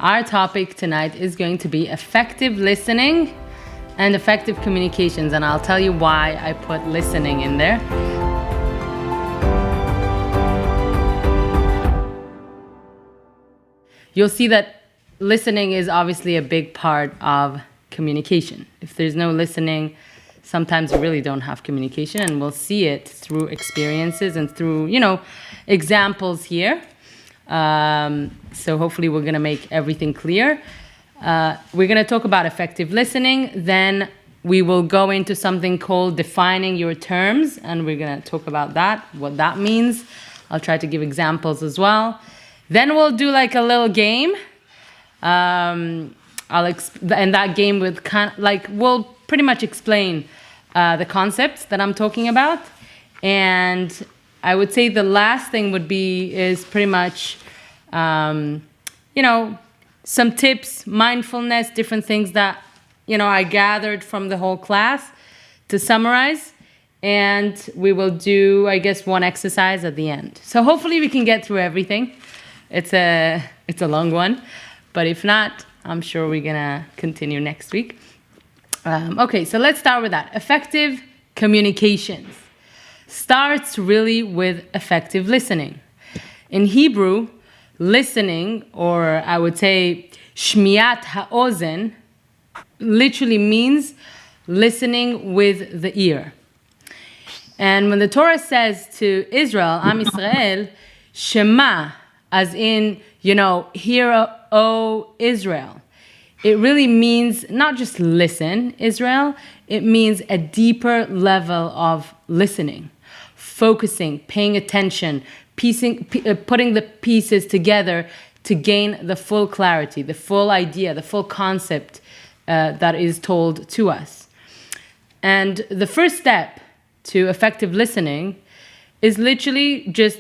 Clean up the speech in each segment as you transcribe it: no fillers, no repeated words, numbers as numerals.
Our topic tonight is going to be effective listening and effective communications, and I'll tell you why I put listening in there. You'll see that listening is obviously a big part of communication. If there's no listening, sometimes you really don't have communication, and we'll see it through experiences and through, examples here. So hopefully we're going to make everything clear. We're going to talk about effective listening. Then we will go into something called defining your terms, and we're going to talk about that, what that means. I'll try to give examples as well. Then we'll do like a little game. And that game with we'll pretty much explain the concepts that I'm talking about. And I would say the last thing is pretty much, some tips, mindfulness, different things that, I gathered from the whole class to summarize. And we will do, I guess, one exercise at the end. So hopefully we can get through everything. It's a long one, but if not, I'm sure we're gonna continue next week. Okay, so let's start with that. Effective communications starts really with effective listening. In Hebrew, listening, or I would say shmiat ha'ozen, literally means listening with the ear. And when the Torah says to Israel, Am Yisrael, Shema, as in, hear, O Israel, it really means not just listen, Israel, it means a deeper level of listening, focusing, paying attention, putting the pieces together to gain the full clarity, the full idea, the full concept that is told to us. And the first step to effective listening is literally just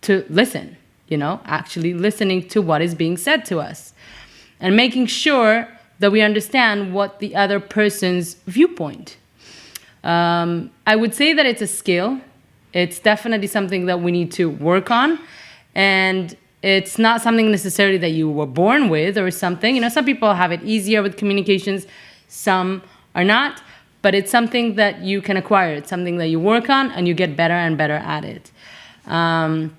to listen, actually listening to what is being said to us and making sure that we understand what the other person's viewpoint. I would say that it's a skill. It's definitely something that we need to work on, and it's not something necessarily that you were born with or something. Some people have it easier with communications, some are not, but it's something that you can acquire. It's something that you work on and you get better and better at it. And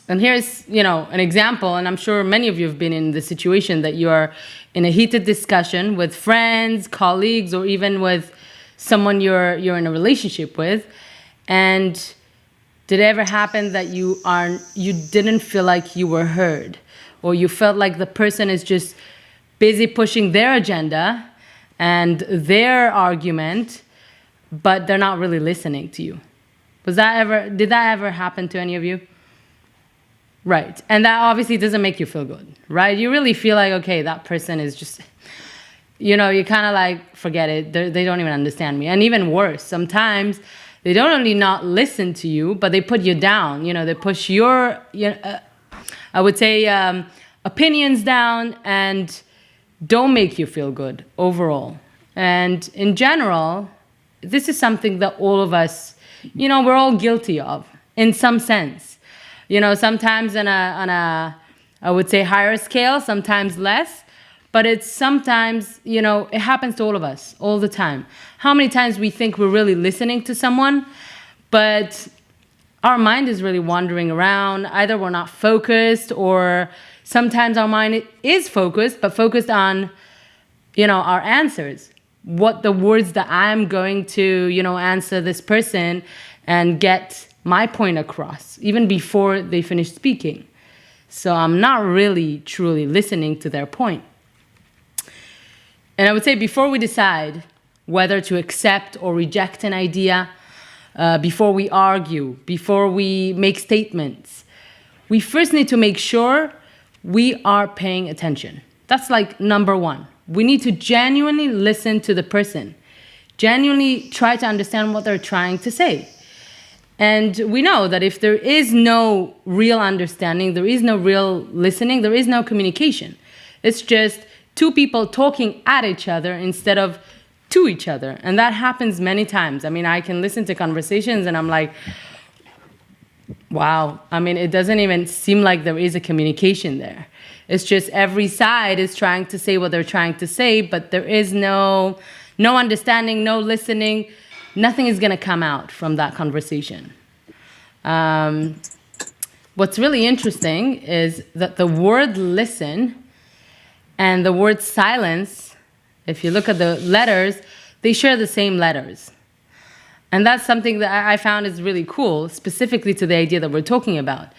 here's, an example, and I'm sure many of you have been in the situation that you are in a heated discussion with friends, colleagues, or even with someone you're in a relationship with. And did it ever happen that you didn't feel like you were heard, or you felt like the person is just busy pushing their agenda and their argument, but they're not really listening to you? Did that ever happen to any of you? Right. And that obviously doesn't make you feel good, right? You really feel like, okay, that person is just, you kind of like, forget it. They don't even understand me. And even worse, sometimes they don't only not listen to you, but they put you down. They push your, I would say, opinions down and don't make you feel good overall. And in general, this is something that all of us, we're all guilty of in some sense. Sometimes on a, I would say, higher scale, sometimes less, but it's sometimes, it happens to all of us all the time. How many times we think we're really listening to someone, but our mind is really wandering around. Either we're not focused, or sometimes our mind is focused, but focused on, our answers. What the words that I'm going to, answer this person and get my point across, even before they finish speaking. So I'm not really truly listening to their point. And I would say before we decide whether to accept or reject an idea, before we argue, before we make statements, we first need to make sure we are paying attention. That's like number one. We need to genuinely listen to the person, genuinely try to understand what they're trying to say. And we know that if there is no real understanding, there is no real listening, there is no communication. It's just two people talking at each other instead of to each other. And that happens many times. I can listen to conversations and I'm like, wow. It doesn't even seem like there is a communication there. It's just every side is trying to say what they're trying to say, but there is no understanding, no listening. Nothing is going to come out from that conversation. What's really interesting is that the word listen and the word silence, if you look at the letters, they share the same letters. And that's something that I found is really cool, specifically to the idea that we're talking about.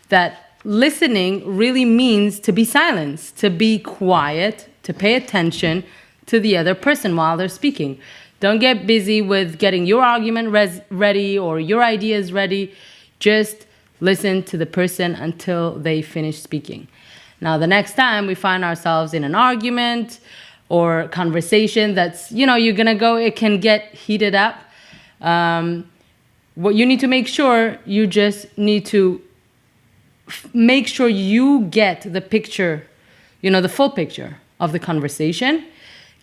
That listening really means to be silenced, to be quiet, to pay attention to the other person while they're speaking. Don't get busy with getting your argument ready or your ideas ready. Just listen to the person until they finish speaking. Now, the next time we find ourselves in an argument or conversation that's, you're going to go, it can get heated up. What you need to make sure, you just need to make sure you get the picture, the full picture of the conversation.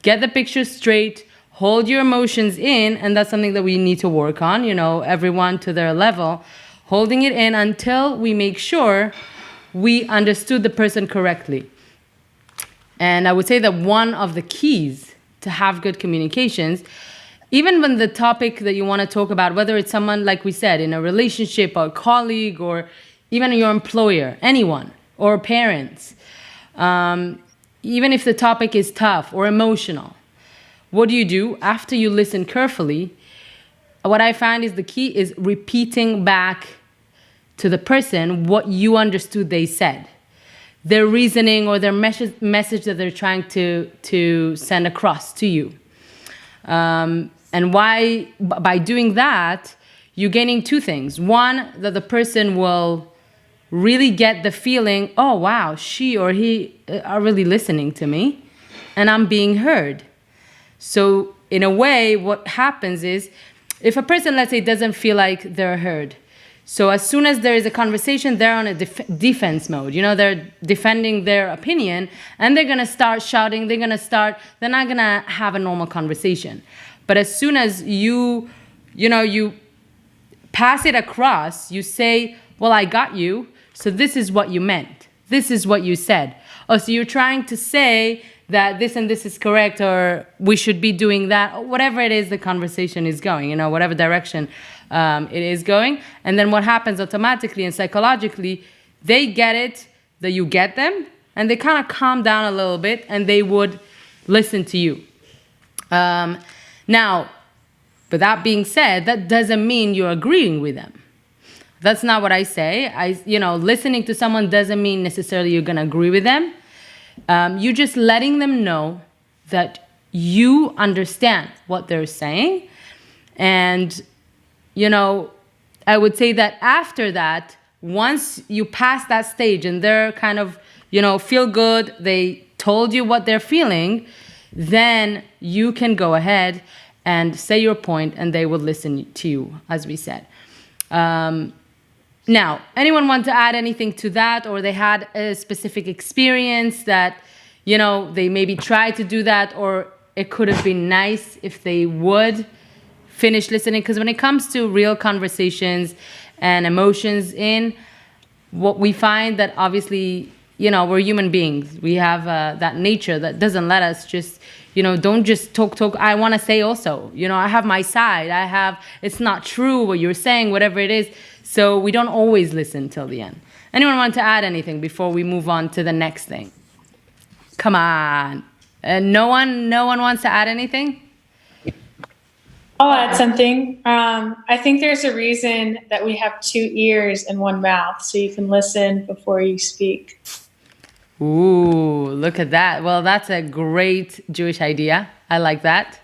Get the picture straight, hold your emotions in, and that's something that we need to work on, everyone to their level, holding it in until we make sure we understood the person correctly. And I would say that one of the keys to have good communications, even when the topic that you want to talk about, whether it's someone, like we said, in a relationship or a colleague or even your employer, anyone, or parents, even if the topic is tough or emotional, what do? After you listen carefully, what I find is the key is repeating back to the person what you understood they said, their reasoning or their message that they're trying to send across to you. And why, by doing that, you're gaining two things. One, that the person will really get the feeling, oh, wow, she or he are really listening to me and I'm being heard. So in a way, what happens is if a person, let's say, doesn't feel like they're heard, so as soon as there is a conversation, they're on a defense mode. They're defending their opinion and they're going to start shouting. They're not going to have a normal conversation. But as soon as you pass it across, you say, well, I got you. So this is what you meant. This is what you said. Oh, so you're trying to say that this and this is correct, or we should be doing that, or whatever it is the conversation is going, whatever direction it is going. And then what happens automatically and psychologically, they get it, that you get them, and they kind of calm down a little bit, and they would listen to you. Now, but that being said, that doesn't mean you're agreeing with them. That's not what I say. Listening to someone doesn't mean necessarily you're going to agree with them. You're just letting them know that you understand what they're saying. And, I would say that after that, once you pass that stage and they're kind of, feel good, they told you what they're feeling, then you can go ahead and say your point and they will listen to you, as we said. Now, anyone want to add anything to that, or they had a specific experience that, they maybe tried to do that, or it could have been nice if they would finish listening? Because when it comes to real conversations and emotions what we find that obviously, we're human beings. We have that nature that doesn't let us just, don't just talk. I want to say also, I have my side. It's not true what you're saying, whatever it is. So we don't always listen till the end. Anyone want to add anything before we move on to the next thing? Come on. No one wants to add anything? I'll add something. I think there's a reason that we have two ears and one mouth, so you can listen before you speak. Ooh, look at that. Well, that's a great Jewish idea. I like that.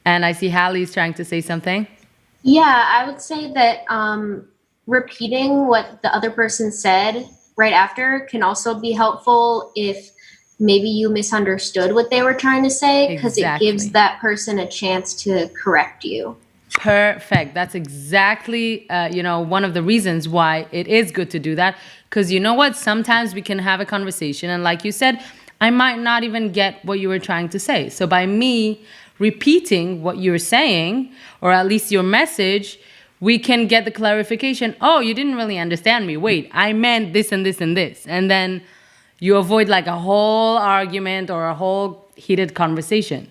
And I see Hallie's trying to say something. Yeah, I would say that repeating what the other person said right after can also be helpful if maybe you misunderstood what they were trying to say, because it gives that person a chance to correct you. Perfect. That's exactly, one of the reasons why it is good to do that. Because you know what? Sometimes we can have a conversation and like you said, I might not even get what you were trying to say. So by me repeating what you're saying, or at least your message, we can get the clarification. Oh, you didn't really understand me. Wait, I meant this and this and this. And then, You avoid like a whole argument or a whole heated conversation.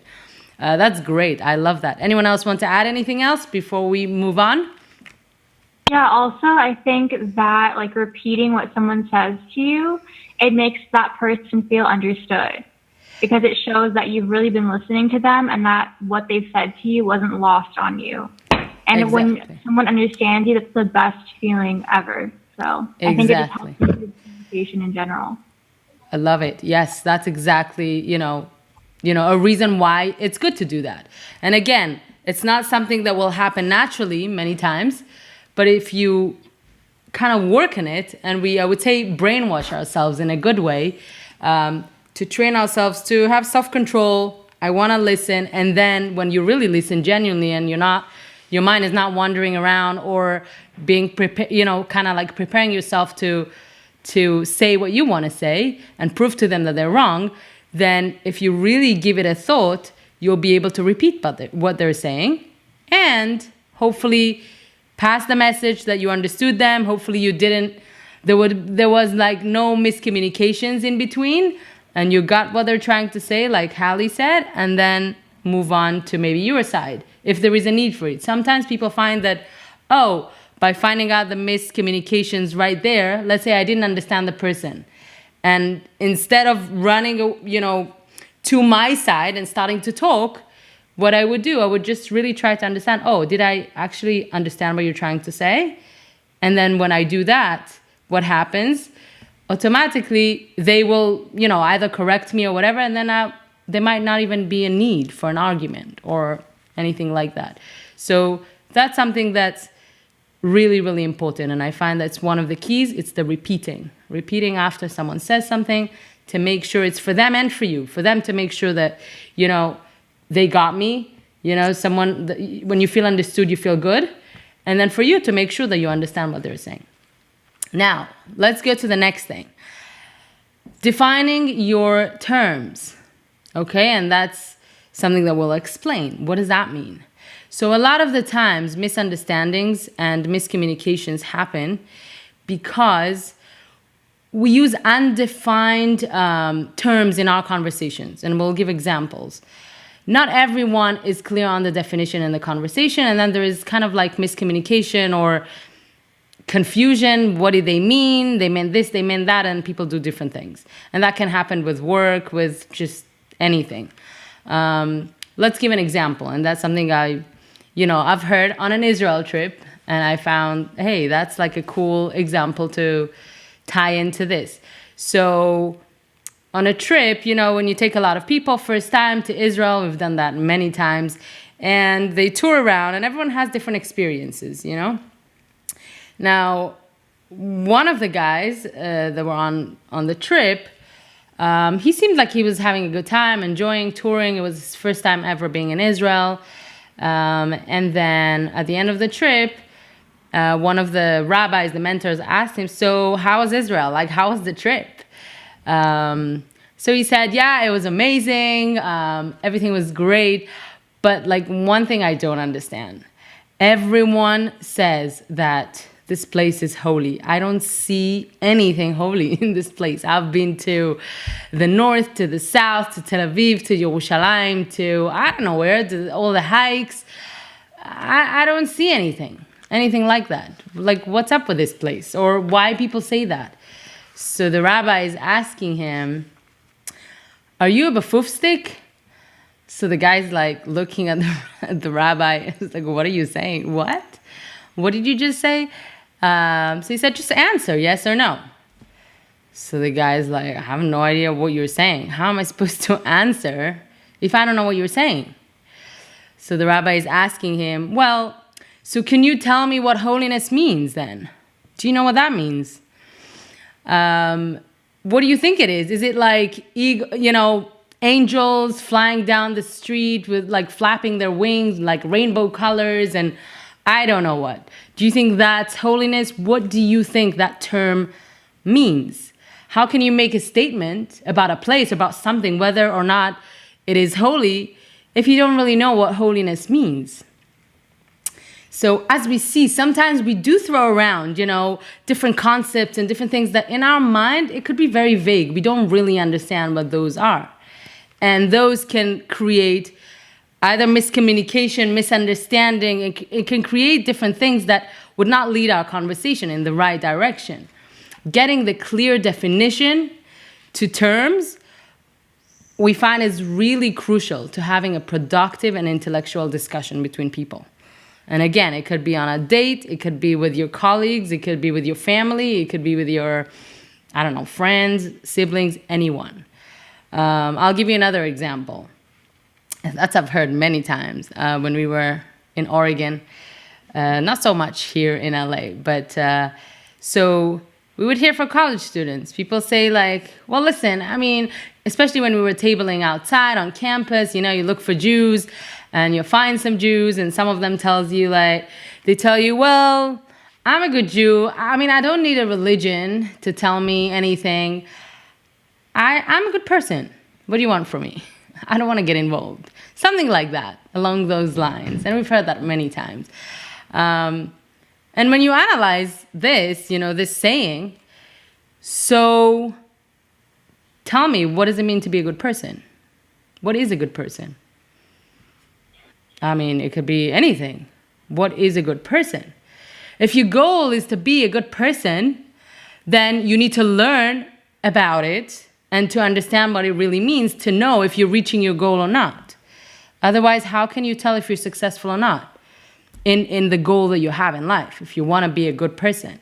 That's great. I love that. Anyone else want to add anything else before we move on? Yeah, also, I think that like repeating what someone says to you, it makes that person feel understood because it shows that you've really been listening to them and that what they've said to you wasn't lost on you. And Exactly. when someone understands you, that's the best feeling ever. So I think it just helps with communication in general. I love it. Yes, that's exactly, a reason why it's good to do that. And again, it's not something that will happen naturally many times, but if you kind of work in it and I would say, brainwash ourselves in a good way, to train ourselves to have self-control. I want to listen. And then when you really listen genuinely and your mind is not wandering around or being prepared, kind of like preparing yourself to say what you want to say and prove to them that they're wrong, then if you really give it a thought, you'll be able to repeat what they're saying and hopefully pass the message that you understood them. Hopefully there was like no miscommunications in between and you got what they're trying to say, like Hallie said, and then move on to maybe your side if there is a need for it. Sometimes people find that, by finding out the miscommunications right there, let's say I didn't understand the person. And instead of running, to my side and starting to talk, what I would do, I would just really try to understand, did I actually understand what you're trying to say? And then when I do that, what happens? Automatically, they will, either correct me or whatever, and then there might not even be a need for an argument or anything like that. So that's something that's really, really important. And I find that's one of the keys. It's the repeating after someone says something to make sure it's for them and for you, for them to make sure that, they got me, when you feel understood, you feel good. And then for you to make sure that you understand what they're saying. Now, let's go to the next thing. Defining your terms. Okay, and that's something that we'll explain. What does that mean? So a lot of the times, misunderstandings and miscommunications happen because we use undefined terms in our conversations, and we'll give examples. Not everyone is clear on the definition in the conversation, and then there is kind of like miscommunication or confusion. What did they mean? They meant this, they meant that, and people do different things. And that can happen with work, with just anything. Let's give an example, and that's something I've heard on an Israel trip, and I found, hey, that's like a cool example to tie into this. So on a trip, when you take a lot of people first time to Israel, we've done that many times, and they tour around, and everyone has different experiences, Now, one of the guys that were on the trip, he seemed like he was having a good time, enjoying touring. It was his first time ever being in Israel. And then at the end of the trip, one of the rabbis, the mentors, asked him, so how was Israel? Like, how was the trip? So he said, yeah, it was amazing. Everything was great. But like one thing I don't understand, everyone says that this place is holy. I don't see anything holy in this place. I've been to the north, to the south, to Tel Aviv, to Yerushalayim, to I don't know where, to all the hikes. I don't see anything like that. Like, what's up with this place? Or why people say that? So the rabbi is asking him, are you a bafuf stick? So the guy's like looking at the rabbi. He's like, what are you saying? What? What did you just say? So he said, just answer, yes or no. So the guy's like, I have no idea what you're saying. How am I supposed to answer if I don't know what you're saying? So the rabbi is asking him, well, so can you tell me what holiness means then? Do you know what that means? What do you think it is? Is it like, angels flying down the street with like flapping their wings, like rainbow colors, and I don't know what. Do you think that's holiness? What do you think that term means? How can you make a statement about a place, about something, whether or not it is holy, if you don't really know what holiness means? So as we see, sometimes we do throw around, different concepts and different things that in our mind, it could be very vague. We don't really understand what those are. And those can create either miscommunication, misunderstanding. It can create different things that would not lead our conversation in the right direction. Getting the clear definition to terms, we find is really crucial to having a productive and intellectual discussion between people. And again, it could be on a date, it could be with your colleagues, it could be with your family, it could be with your, friends, siblings, anyone. I'll give you another example. That's I've heard many times when we were in Oregon. Not so much here in LA, but so we would hear from college students. People say like, well, listen, especially when we were tabling outside on campus, you look for Jews and you'll find some Jews and some of them they tell you, well, I'm a good Jew. I don't need a religion to tell me anything. I'm a good person. What do you want from me? I don't want to get involved. Something like that, along those lines. And we've heard that many times. And when you analyze this, this saying, so tell me, what does it mean to be a good person? What is a good person? It could be anything. What is a good person? If your goal is to be a good person, then you need to learn about it and to understand what it really means to know if you're reaching your goal or not. Otherwise, how can you tell if you're successful or not in the goal that you have in life, if you want to be a good person?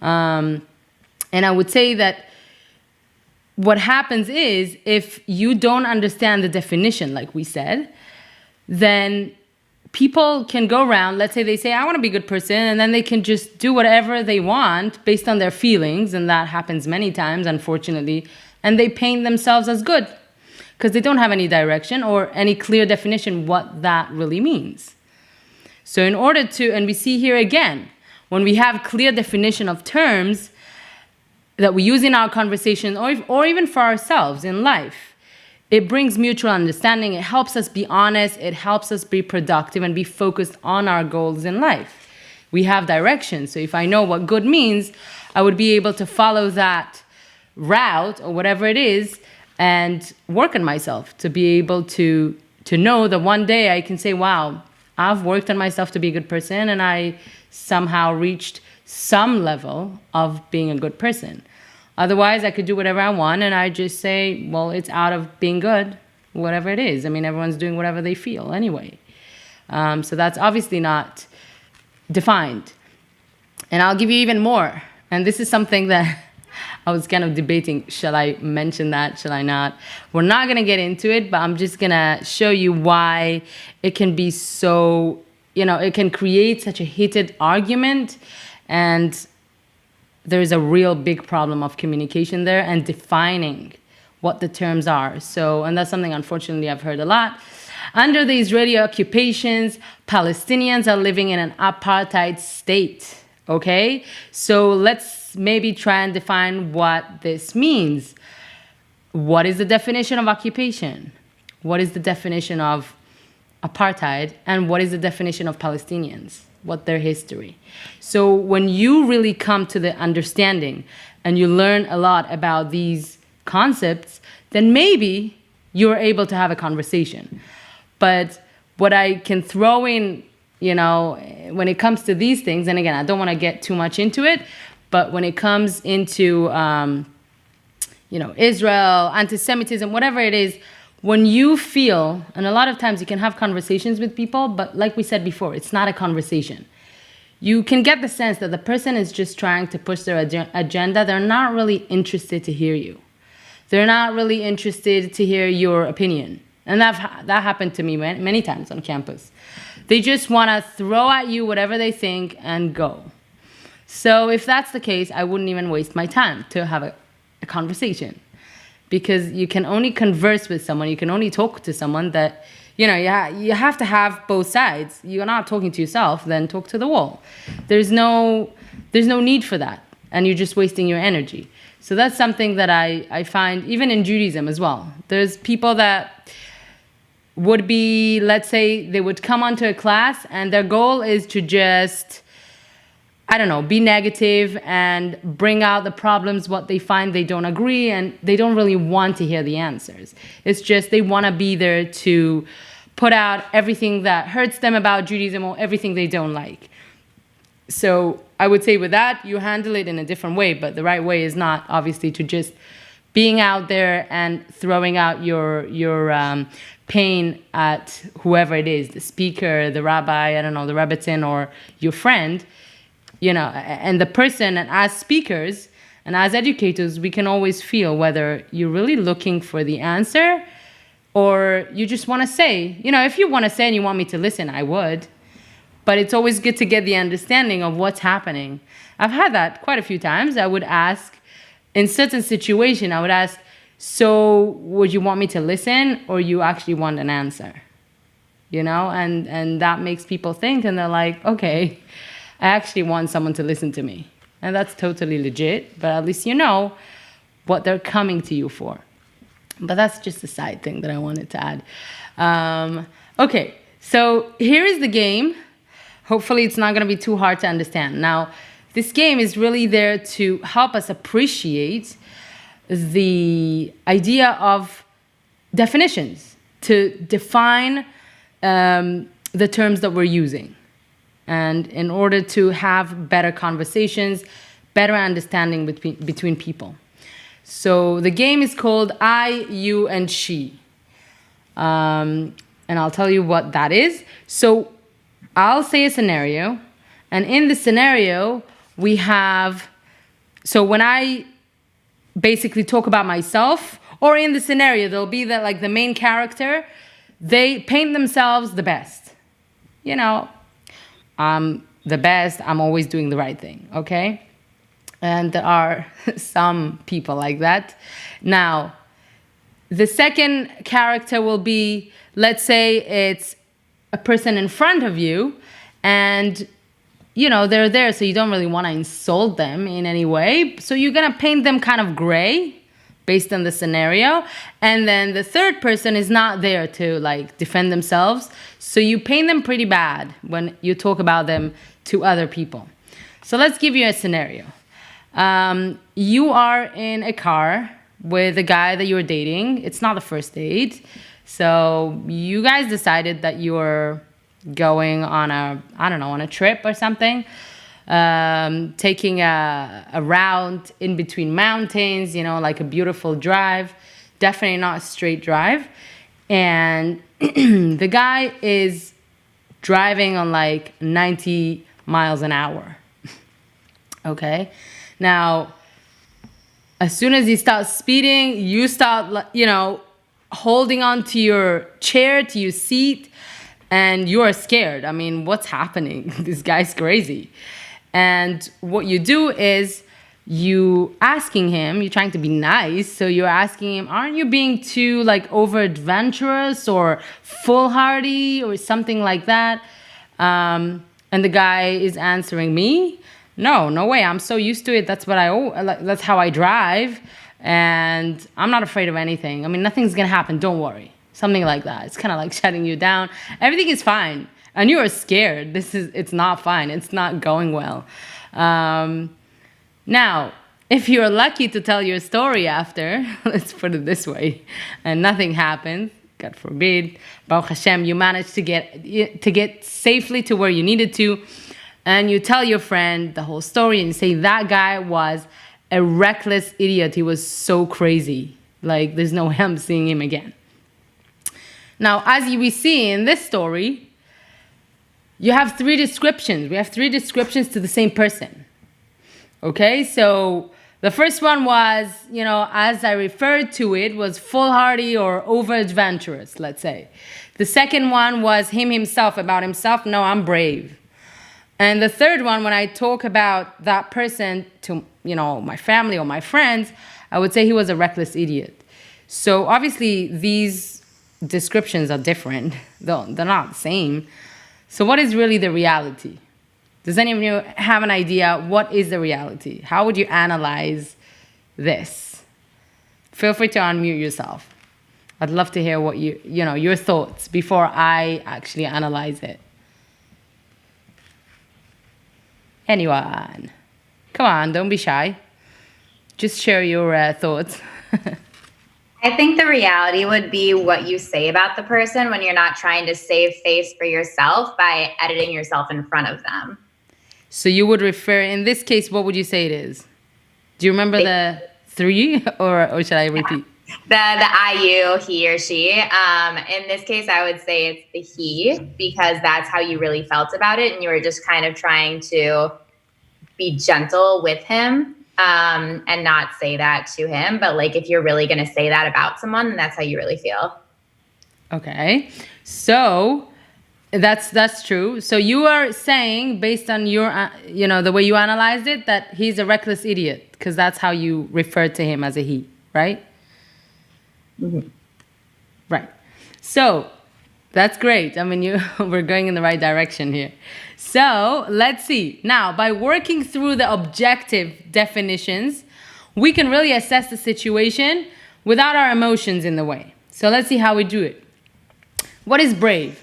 And I would say that what happens is if you don't understand the definition, like we said, then people can go around, let's say they say, I want to be a good person, and then they can just do whatever they want based on their feelings, and that happens many times, unfortunately, and they paint themselves as good because they don't have any direction or any clear definition what that really means. So in order to, and we see here again, when we have clear definition of terms that we use in our conversation or even for ourselves in life, it brings mutual understanding. It helps us be honest. It helps us be productive and be focused on our goals in life. We have direction. So if I know what good means, I would be able to follow that route or whatever it is and work on myself to be able to know that one day I can say, wow, I've worked on myself to be a good person and I somehow reached some level of being a good person. Otherwise, I could do whatever I want and I just say, well, it's out of being good, whatever it is. Everyone's doing whatever they feel anyway. So that's obviously not defined. And I'll give you even more. And this is something that I was kind of debating, shall I mention that, shall I not? We're not going to get into it, but I'm just going to show you why it can be so, it can create such a heated argument, and there is a real big problem of communication there and defining what the terms are. So, and that's something, unfortunately, I've heard a lot. Under the Israeli occupations, Palestinians are living in an apartheid state. Okay, so let's maybe try and define what this means. What is the definition of occupation? What is the definition of apartheid? And what is the definition of Palestinians? What their history? So when you really come to the understanding and you learn a lot about these concepts, then maybe you're able to have a conversation. But what I can throw in, when it comes to these things, and again, I don't want to get too much into it, but when it comes into, Israel, anti-Semitism, whatever it is, when you feel, and a lot of times you can have conversations with people, but like we said before, it's not a conversation. You can get the sense that the person is just trying to push their agenda. They're not really interested to hear you. They're not really interested to hear your opinion. And that happened to me many times on campus. They just want to throw at you whatever they think and go. So if that's the case, I wouldn't even waste my time to have a conversation. Because you can only converse with someone, you can only talk to someone that, you have to have both sides. You're not talking to yourself, then talk to the wall. There's no need for that. And you're just wasting your energy. So that's something that I find, even in Judaism as well. There's people that would be, let's say they would come onto a class and their goal is to just, I don't know, be negative and bring out the problems, what they find they don't agree, and they don't really want to hear the answers. It's just they want to be there to put out everything that hurts them about Judaism or everything they don't like. So I would say with that, you handle it in a different way, but the right way is not obviously to just being out there and throwing out your pain at whoever it is, the speaker, the rabbi, I don't know, the rebbetzin, or your friend, you know, and the person. And as speakers and as educators, we can always feel whether you're really looking for the answer or you just want to say, you know, if you want to say and you want me to listen, I would. But it's always good to get the understanding of what's happening. I've had that quite a few times. I would ask, in certain situation, I would ask, so would you want me to listen or you actually want an answer? You know, and that makes people think, and they're like, okay, I actually want someone to listen to me. And that's totally legit, but at least you know what they're coming to you for. But that's just a side thing that I wanted to add. Okay, so here is the game. Hopefully it's not going to be too hard to understand. Now, this game is really there to help us appreciate the idea of definitions, to define the terms that we're using. And in order to have better conversations, better understanding between people. So the game is called I, you, and she. And I'll tell you what that is. So I'll say a scenario, and in the scenario, we have, so when I basically talk about myself, or in the scenario, there'll be that, like, the main character, they paint themselves the best. You know, I'm the best, I'm always doing the right thing, okay? And there are some people like that. Now, the second character will be, let's say it's a person in front of you, and you know they're there, so you don't really want to insult them in any way, so you're gonna paint them kind of gray based on the scenario. And then the third person is not there to like defend themselves, so you paint them pretty bad when you talk about them to other people. So let's give you a scenario. You are in a car with a guy that you're dating. It's not the first date. So you guys decided that you were going on on a trip or something, taking a route in between mountains, you know, like a beautiful drive, definitely not a straight drive. And the guy is driving on like 90 miles an hour. Okay. Now, as soon as he starts speeding, you start, you know, holding on to your chair, to your seat, and you are scared. I mean, what's happening? This guy's crazy. And what you do is you're trying to be nice, so you're asking him, aren't you being too like over adventurous or foolhardy or something like that? And the guy is answering me, no way, I'm so used to it, that's how I drive. And I'm not afraid of anything. I mean, nothing's gonna happen, don't worry. Something like that. It's kind of like shutting you down. Everything is fine. And you are scared. It's not fine. It's not going well. Now, if you're lucky to tell your story after, let's put it this way, and nothing happened, God forbid, Baruch Hashem, you managed to get safely to where you needed to, and you tell your friend the whole story, and you say, that guy was a reckless idiot. He was so crazy. Like, there's no way I'm seeing him again. Now, as we see in this story, you have three descriptions. We have three descriptions to the same person. Okay, so the first one was, you know, as I referred to it, was foolhardy or over-adventurous, let's say. The second one was about himself, no, I'm brave. And the third one, when I talk about that person to, you know, my family or my friends, I would say he was a reckless idiot. So obviously these descriptions are different. They're not the same. So what is really the reality? Does any of you have an idea what is the reality? How would you analyze this? Feel free to unmute yourself. I'd love to hear what your thoughts before I actually analyze it. Anyone? Come on, don't be shy. Just share your thoughts. I think the reality would be what you say about the person when you're not trying to save face for yourself by editing yourself in front of them. So you would refer, in this case, what would you say it is? Do you remember the 3 or should I repeat? The IU, he or she. In this case, I would say it's the he, because that's how you really felt about it. And you were just kind of trying to be gentle with him and not say that to him. But like, if you're really going to say that about someone, then that's how you really feel. Okay. So that's true. So you are saying, based on your, the way you analyzed it, that he's a reckless idiot, because that's how you referred to him as a he, right? Mm-hmm. Right. So that's great. I mean, we're going in the right direction here. So let's see. Now, by working through the objective definitions, we can really assess the situation without our emotions in the way. So let's see how we do it. What is brave?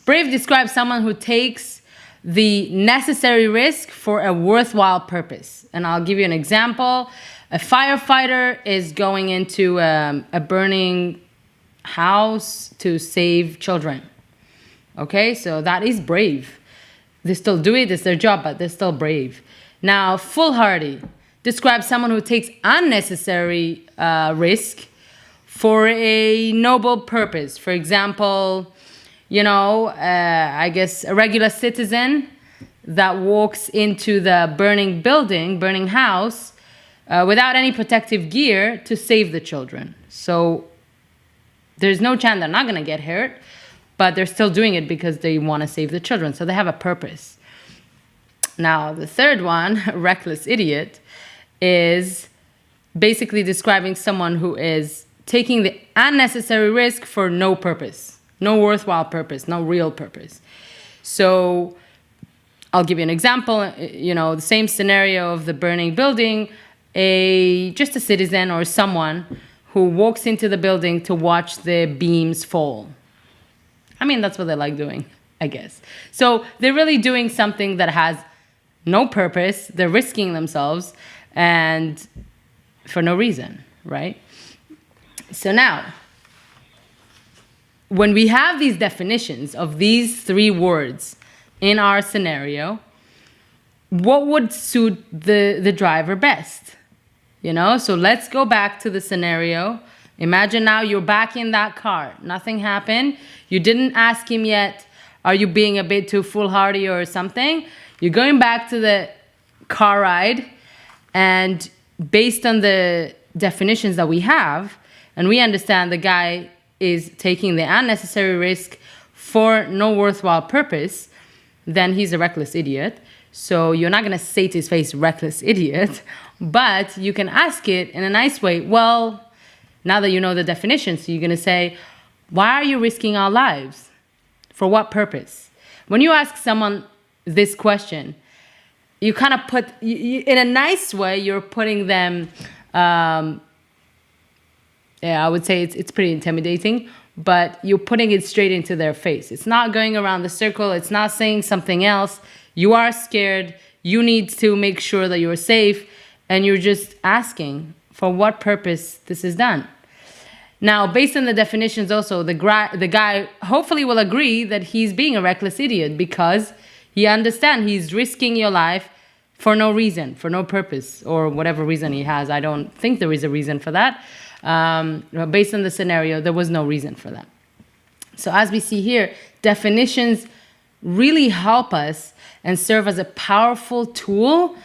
Brave describes someone who takes the necessary risk for a worthwhile purpose. And I'll give you an example. A firefighter is going into a burning house to save children. Okay, so that is brave. They still do it, it's their job, but they're still brave. Now, foolhardy describes someone who takes unnecessary risk for a noble purpose. For example, I guess a regular citizen that walks into the burning house without any protective gear to save the children. So there's no chance they're not going to get hurt, but they're still doing it because they want to save the children. So they have a purpose. Now, the third one, reckless idiot, is basically describing someone who is taking the unnecessary risk for no purpose, no worthwhile purpose, no real purpose. So I'll give you an example. The same scenario of the burning building, just a citizen or someone who walks into the building to watch the beams fall. I mean, that's what they like doing, I guess. So they're really doing something that has no purpose. They're risking themselves and for no reason, right? So now, when we have these definitions of these 3 words in our scenario, what would suit the driver best? So let's go back to the scenario. Imagine now you're back in that car. Nothing happened. You didn't ask him yet, are you being a bit too foolhardy or something? You're going back to the car ride, and based on the definitions that we have, and we understand the guy is taking the unnecessary risk for no worthwhile purpose, then he's a reckless idiot. So you're not going to say to his face, reckless idiot, but you can ask it in a nice way. Well, now that you know the definition, so you're going to say, why are you risking our lives? For what purpose? When you ask someone this question, you kind of put, in a nice way, you're putting them, I would say it's pretty intimidating, but you're putting it straight into their face. It's not going around the circle. It's not saying something else. You are scared. You need to make sure that you're safe, and you're just asking for what purpose this is done. Now, based on the definitions also, the guy hopefully will agree that he's being a reckless idiot because he understands he's risking your life for no reason, for no purpose, or whatever reason he has. I don't think there is a reason for that. Based on the scenario, there was no reason for that. So as we see here, definitions really help us and serve as a powerful tool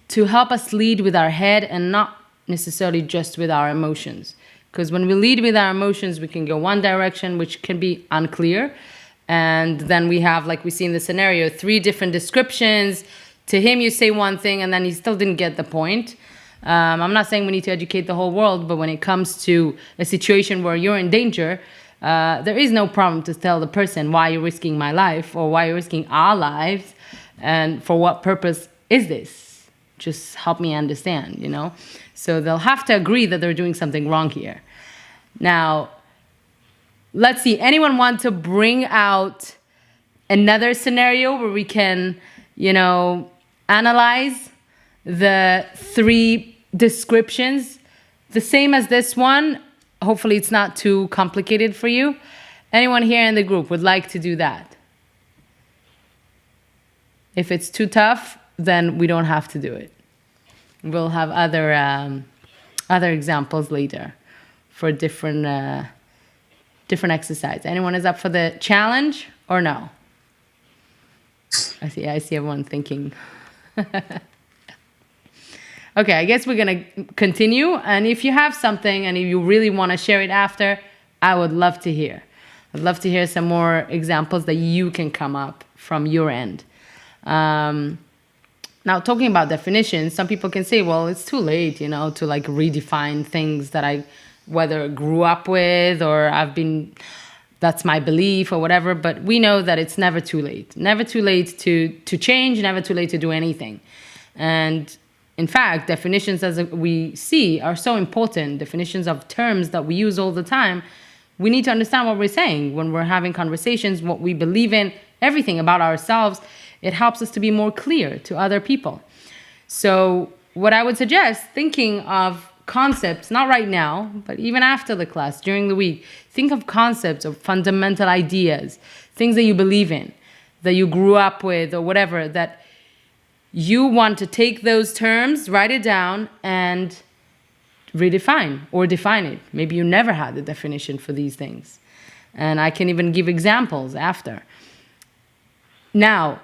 to help us lead with our head and not necessarily just with our emotions. Because when we lead with our emotions, we can go one direction, which can be unclear. And then we have, like we see in the scenario, 3 different descriptions. To him, you say one thing, and then he still didn't get the point. I'm not saying we need to educate the whole world, but when it comes to a situation where you're in danger, there is no problem to tell the person why you're risking my life or why you're risking our lives and for what purpose is this? Just help me understand, So they'll have to agree that they're doing something wrong here. Now, let's see, anyone want to bring out another scenario where we can, analyze the 3 descriptions, the same as this one? Hopefully it's not too complicated for you. Anyone here in the group would like to do that? If it's too tough, then we don't have to do it. We'll have other examples later for different exercise. Anyone is up for the challenge or no? I see everyone thinking. Okay, I guess we're going to continue. And if you have something and if you really want to share it after, I would love to hear. I'd love to hear some more examples that you can come up from your end. Now, talking about definitions, some people can say, well, it's too late, to like redefine things that I whether grew up with or that's my belief or whatever. But we know that it's never too late. Never too late to change, never too late to do anything. And in fact, definitions as we see are so important. Definitions of terms that we use all the time. We need to understand what we're saying when we're having conversations, what we believe in, everything about ourselves. It helps us to be more clear to other people. So what I would suggest, thinking of concepts, not right now, but even after the class, during the week, think of concepts of fundamental ideas, things that you believe in, that you grew up with or whatever, that you want to take those terms, write it down, and redefine or define it. Maybe you never had the definition for these things. And I can even give examples after. Now,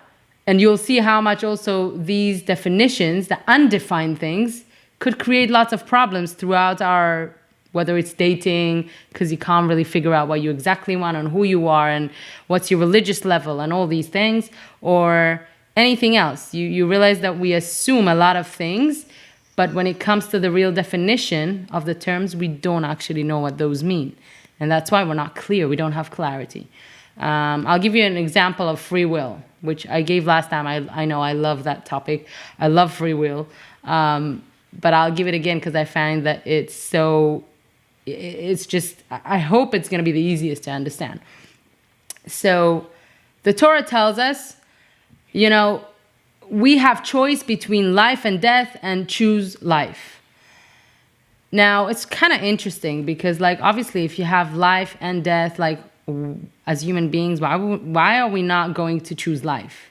and you'll see how much also these definitions, the undefined things, could create lots of problems throughout our, whether it's dating, because you can't really figure out what you exactly want and who you are and what's your religious level and all these things, or anything else. You realize that we assume a lot of things, but when it comes to the real definition of the terms, we don't actually know what those mean. And that's why we're not clear. We don't have clarity. I'll give you an example of free will, which I gave last time. I know I love that topic. I love free will. But I'll give it again because I find that it's just, I hope it's going to be the easiest to understand. So the Torah tells us, we have choice between life and death and choose life. Now, it's kind of interesting because, obviously, if you have life and death, as human beings, why are we not going to choose life?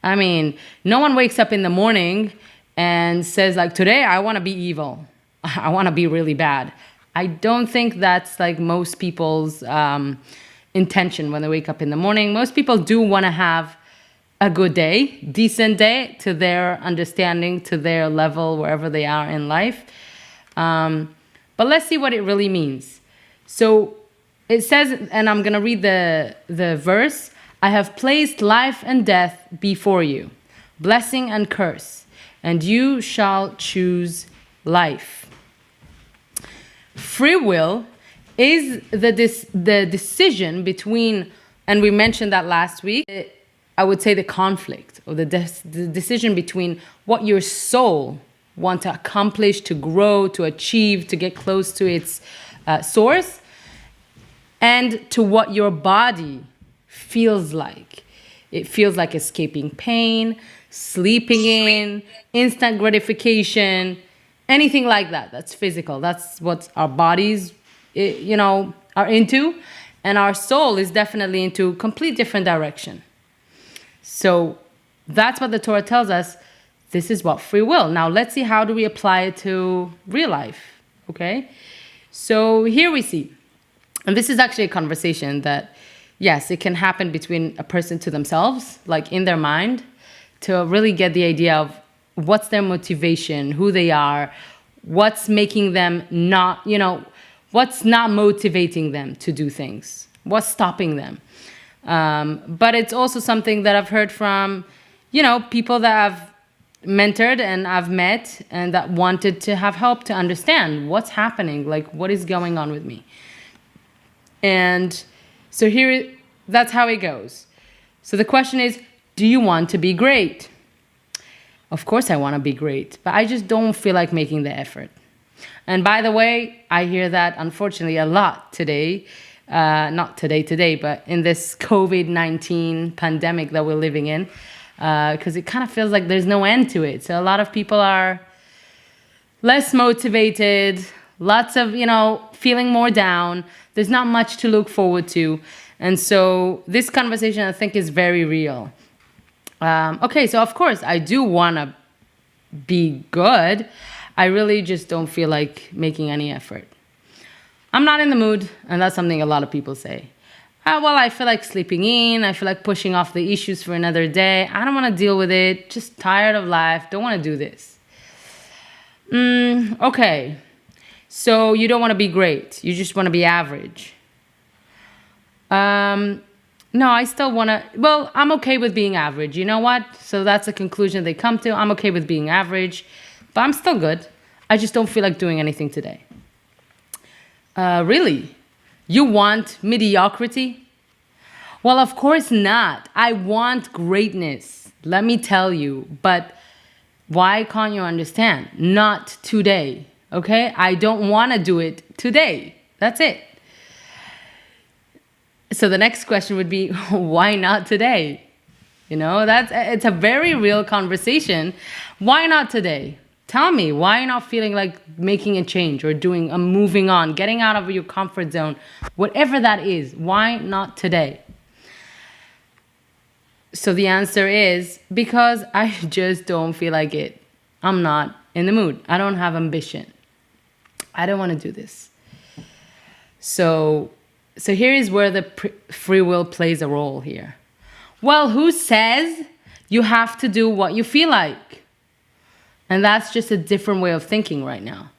I mean, no one wakes up in the morning and says, today I want to be evil. I want to be really bad. I don't think that's, most people's intention when they wake up in the morning. Most people do want to have a good day, decent day to their understanding, to their level, wherever they are in life. But let's see what it really means. So it says, and I'm going to read the verse, I have placed life and death before you, blessing and curse, and you shall choose life. Free will is the decision between, and we mentioned that last week, I would say the conflict or the decision between what your soul wants to accomplish, to grow, to achieve, to get close to its source, and to what your body feels like. It feels like escaping pain, sleeping in, instant gratification, anything like that. That's physical. That's what our bodies, are into. And our soul is definitely into a complete different direction. So that's what the Torah tells us. This is what free will. Now let's see, how do we apply it to real life? Okay. So here we see, and this is actually a conversation that, yes, it can happen between a person to themselves, in their mind, to really get the idea of what's their motivation, who they are, what's making them not, what's not motivating them to do things, what's stopping them. But it's also something that I've heard from, people that I've mentored and I've met and that wanted to have help to understand what's happening, what is going on with me. And so that's how it goes. So the question is, do you want to be great? Of course I want to be great, but I just don't feel like making the effort. And by the way, I hear that unfortunately a lot today. not today, but in this COVID-19 pandemic that we're living in, because it kind of feels like there's no end to it. So a lot of people are less motivated, lots of, feeling more down. There's not much to look forward to. And so this conversation, I think, is very real. Okay, so of course, I do want to be good. I really just don't feel like making any effort. I'm not in the mood, and that's something a lot of people say. Well, I feel like sleeping in. I feel like pushing off the issues for another day. I don't want to deal with it. Just tired of life. Don't want to do this. Okay. So you don't want to be great. You just want to be average. No, I still want to... Well, I'm okay with being average. You know what? So that's a conclusion they come to. I'm okay with being average. But I'm still good. I just don't feel like doing anything today. Really? You want mediocrity? Well, of course not. I want greatness. Let me tell you. But why can't you understand? Not today. Okay? I don't want to do it today. That's it. So the next question would be, why not today? It's a very real conversation. Why not today? Tell me, why you're not feeling like making a change or moving on, getting out of your comfort zone, whatever that is. Why not today? So the answer is because I just don't feel like it. I'm not in the mood. I don't have ambition. I don't want to do this. So here is where the free will plays a role here. Well, who says you have to do what you feel like? And that's just a different way of thinking right now.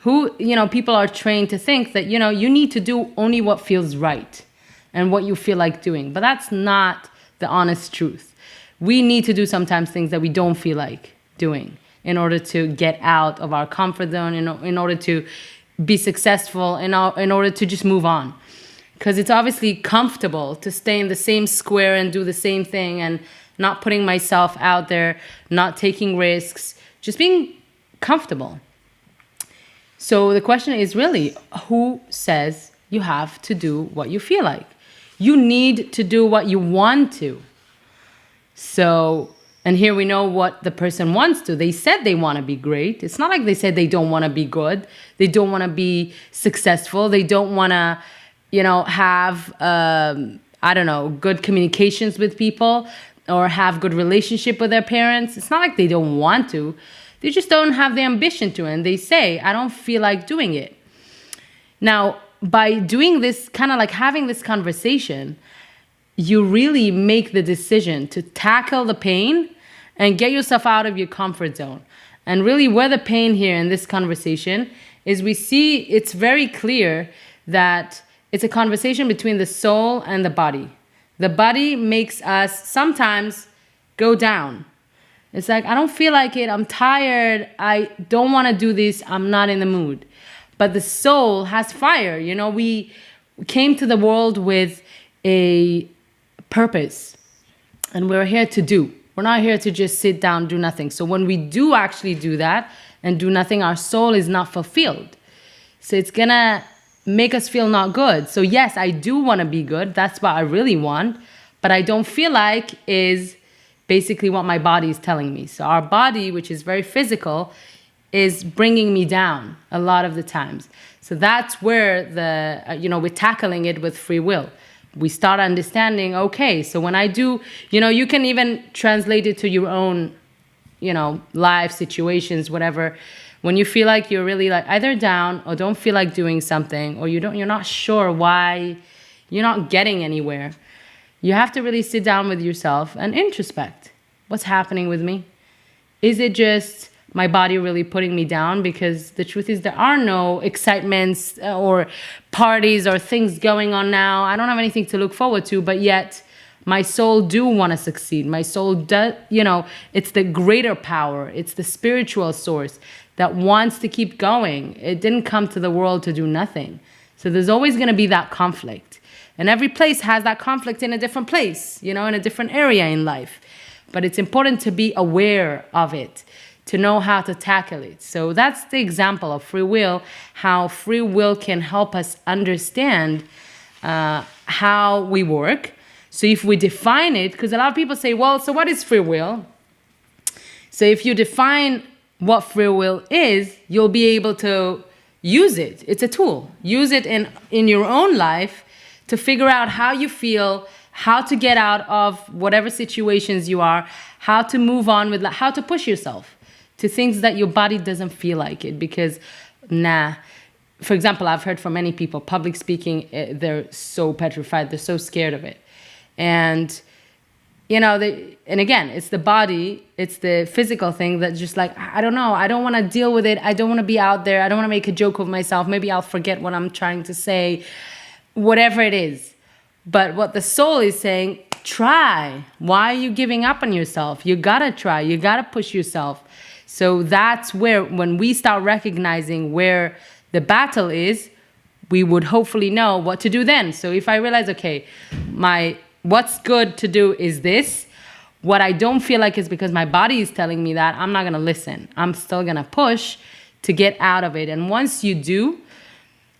People are trained to think that, you need to do only what feels right and what you feel like doing. But that's not the honest truth. We need to do sometimes things that we don't feel like doing in order to get out of our comfort zone, in order to be successful, in order to just move on. Because it's obviously comfortable to stay in the same square and do the same thing and not putting myself out there, not taking risks, just being comfortable. So the question is really, who says you have to do what you feel like? You need to do what you want to. So, and here we know what the person wants to. They said they want to be great. It's not like they said they don't want to be good. They don't want to be successful. They don't want to, have, good communications with people or have good relationship with their parents. It's not like they don't want to. They just don't have the ambition to. And they say, I don't feel like doing it. Now, by doing this, kind of like having this conversation, you really make the decision to tackle the pain and get yourself out of your comfort zone. And really where the pain here in this conversation is we see it's very clear that it's a conversation between the soul and the body. The body makes us sometimes go down. It's like, I don't feel like it. I'm tired. I don't want to do this. I'm not in the mood. But the soul has fire. We came to the world with a purpose. And we're here to do. We're not here to just sit down, do nothing. So when we do actually do that and do nothing, our soul is not fulfilled. So it's going to make us feel not good. So yes, I do want to be good. That's what I really want. But I don't feel like is basically what my body is telling me. So our body, which is very physical, is bringing me down a lot of the times. So that's where we're tackling it with free will. We start understanding, okay, so when I do, you can even translate it to your own, life situations, whatever. When you feel like you're really like either down or don't feel like doing something, or you're not sure why you're not getting anywhere, you have to really sit down with yourself and introspect. What's happening with me? Is it just my body really putting me down? Because the truth is there are no excitements or parties or things going on now. I don't have anything to look forward to, but yet my soul do want to succeed. My soul does, it's the greater power. It's the spiritual source that wants to keep going. It didn't come to the world to do nothing. So there's always going to be that conflict. And every place has that conflict in a different place, in a different area in life. But it's important to be aware of it, to know how to tackle it. So that's the example of free will, how free will can help us understand how we work. So if we define it, because a lot of people say, well, so what is free will? So if you define what free will is, you'll be able to use it. It's a tool. Use it in your own life to figure out how you feel, how to get out of whatever situations you are, how to move on with, how to push yourself to things that your body doesn't feel like it. Because, for example, I've heard from many people, public speaking, they're so petrified, they're so scared of it. And, and again, it's the body, it's the physical thing that's just like, I don't know, I don't want to deal with it. I don't want to be out there. I don't want to make a joke of myself. Maybe I'll forget what I'm trying to say, whatever it is. But what the soul is saying, try. Why are you giving up on yourself? You got to try. You got to push yourself. So that's where, when we start recognizing where the battle is, we would hopefully know what to do then. So if I realize, okay, what's good to do is this. What I don't feel like is because my body is telling me that, I'm not going to listen. I'm still going to push to get out of it. And once you do,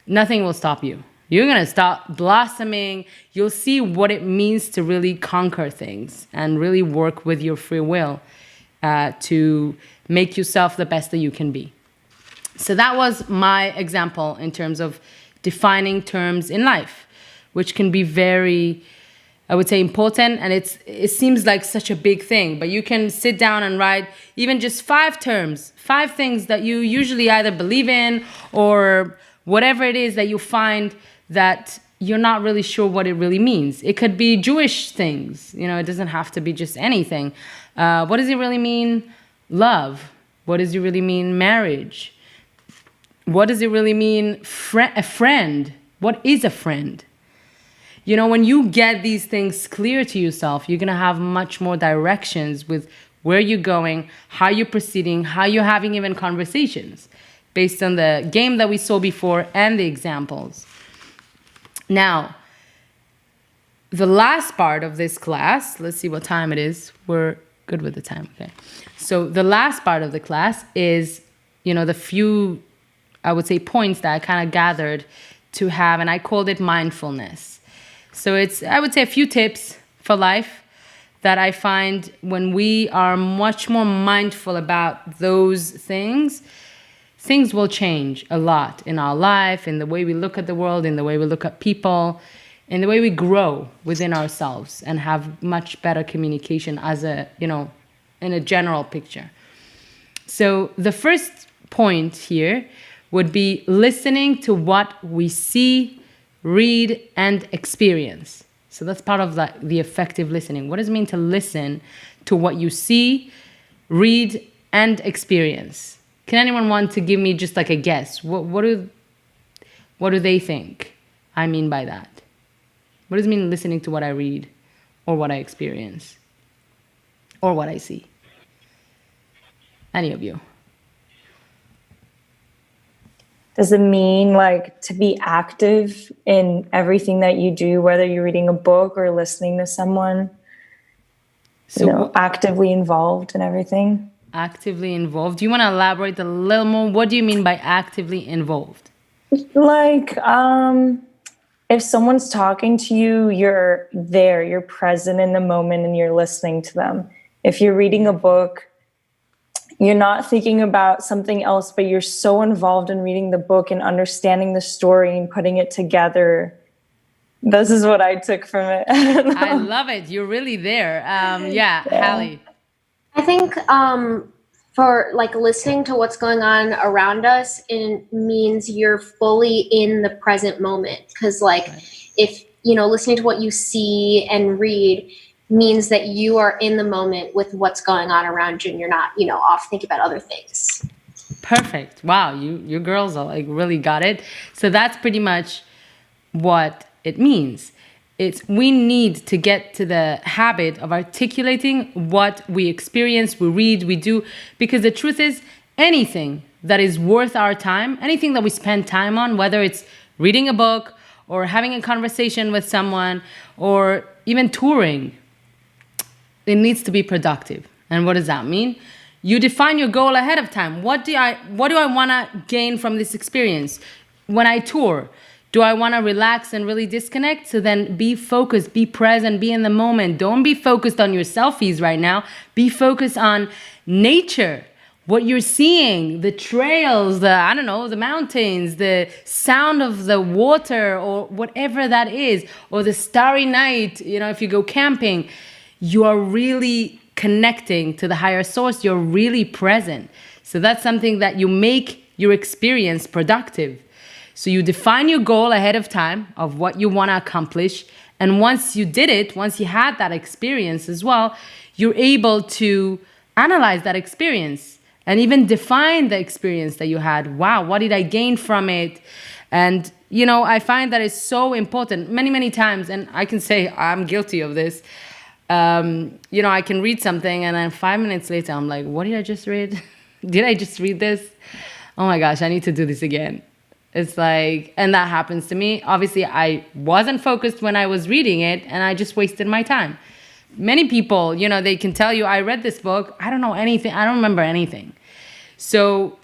nothing will stop you. You're going to start blossoming. You'll see what it means to really conquer things and really work with your free will to make yourself the best that you can be. So that was my example in terms of defining terms in life, which can be very, I would say, important. And it seems like such a big thing, but you can sit down and write even just 5 terms, 5 things that you usually either believe in or whatever it is that you find that you're not really sure what it really means. It could be Jewish things. It doesn't have to be just anything. What does it really mean? Love. What does it really mean? Marriage. What does it really mean? A friend. What is a friend? When you get these things clear to yourself, you're going to have much more directions with where you're going, how you're proceeding, how you're having even conversations based on the game that we saw before and the examples. Now, the last part of this class, let's see what time it is. We're good with the time, okay. So the last part of the class is, the few, I would say, points that I kind of gathered to have, and I called it mindfulness. So it's, I would say, a few tips for life that I find when we are much more mindful about those things will change a lot in our life, in the way we look at the world, in the way we look at people, in the way we grow within ourselves and have much better communication as in a general picture. So the first point here would be listening to what we see, read, and experience. So that's part of the effective listening. What does it mean to listen to what you see, read, and experience? Can anyone want to give me just like a guess? What do they think I mean by that? What does it mean listening to what I read or what I experience or what I see? Any of you? Does it mean like to be active in everything that you do, whether you're reading a book or listening to someone? So actively involved in everything? Actively involved. Do you want to elaborate a little more? What do you mean by actively involved? Like, if someone's talking to you, you're there, you're present in the moment and you're listening to them. If you're reading a book, you're not thinking about something else, but you're so involved in reading the book and understanding the story and putting it together. This is what I took from it. I love it. You're really there. Yeah, Hallie. I think for like listening to what's going on around us, it means you're fully in the present moment. Because if, listening to what you see and read means that you are in the moment with what's going on around you and you're not, off thinking about other things. Perfect. Wow, you girls are really got it. So that's pretty much what it means. We need to get to the habit of articulating what we experience, we read, we do, because the truth is anything that is worth our time, anything that we spend time on, whether it's reading a book or having a conversation with someone or even touring, it needs to be productive. And what does that mean? You define your goal ahead of time. What do I want to gain from this experience? When I tour, Do I want to relax and really disconnect? So then be focused, be present, be in the moment. Don't be focused on your selfies right now. Be focused on nature, what you're seeing, the trails, the mountains, the sound of the water, or whatever that is, or the starry night, if you go camping, you are really connecting to the higher source. You're really present. So that's something that you make your experience productive. So you define your goal ahead of time of what you want to accomplish. And once you did it, once you had that experience as well, you're able to analyze that experience and even define the experience that you had. Wow, what did I gain from it? And, I find that it's so important many, many times. And I can say I'm guilty of this. I can read something and then 5 minutes later, I'm like, what did I just read? Did I just read this? Oh my gosh, I need to do this again. It's like, and that happens to me. Obviously, I wasn't focused when I was reading it, and I just wasted my time. Many people, they can tell you, I read this book, I don't know anything, I don't remember anything. So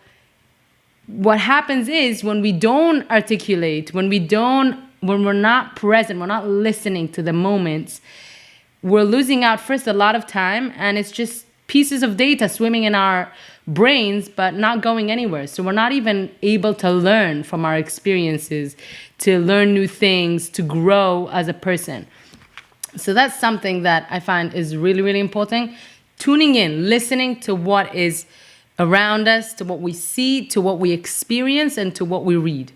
what happens is when we don't articulate, when we're not present, we're not listening to the moments, we're losing out first a lot of time, and it's just pieces of data swimming in our brains but not going anywhere. So we're not even able to learn from our experiences, to learn new things, to grow as a person. So that's something that I find is really, really important. Tuning in, listening to what is around us, to what we see, to what we experience, and to what we read.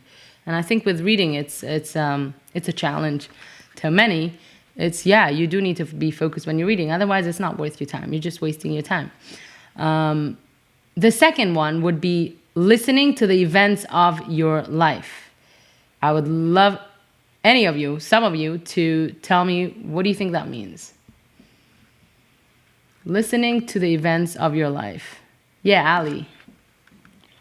And I think with reading, it's a challenge to many. You do need to be focused when you're reading. Otherwise, it's not worth your time. You're just wasting your time. The second one would be listening to the events of your life. I would love some of you, to tell me, what do you think that means? Listening to the events of your life. Yeah, Ali.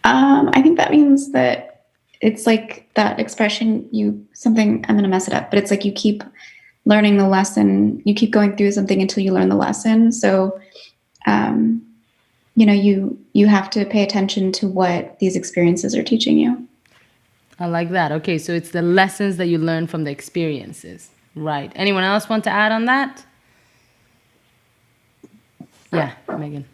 I think that means that it's like that expression, I'm going to mess it up, but it's like you keep learning the lesson, you keep going through something until you learn the lesson. So, you have to pay attention to what these experiences are teaching you. I like that. Okay, so it's the lessons that you learn from the experiences. Right. Anyone else want to add on that? Yeah, Megan.